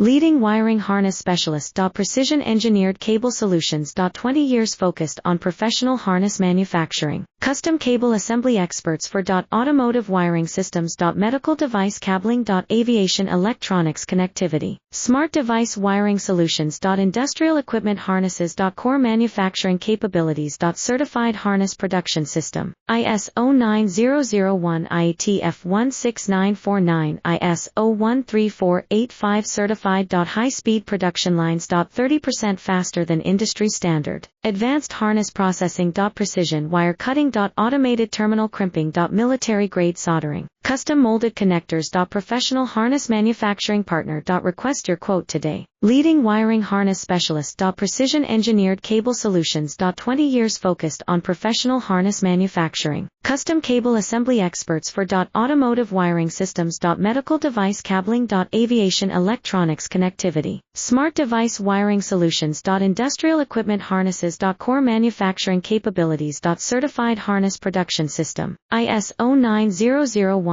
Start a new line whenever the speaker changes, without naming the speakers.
Leading wiring harness specialist. Precision engineered cable solutions. 20 years focused on professional harness manufacturing. Custom cable assembly experts for automotive wiring systems. Medical device cabling. Aviation electronics connectivity. Smart device wiring solutions. Industrial equipment harnesses. Core manufacturing capabilities. Certified harness production system. ISO 9001 IATF 16949 ISO 13485 certified. High-speed production lines. 30% faster than industry standard. Advanced harness processing. Precision wire cutting. Automated terminal crimping. Military grade soldering. Custom molded connectors. Professional harness manufacturing partner. Request your quote today. Leading wiring harness specialist. Precision engineered cable solutions. 20 years focused on professional harness manufacturing. Custom cable assembly experts for automotive wiring systems. Medical device cabling. Aviation electronics connectivity. Smart device wiring solutions. Industrial equipment harnesses. Core manufacturing capabilities. Certified harness production system. ISO 9001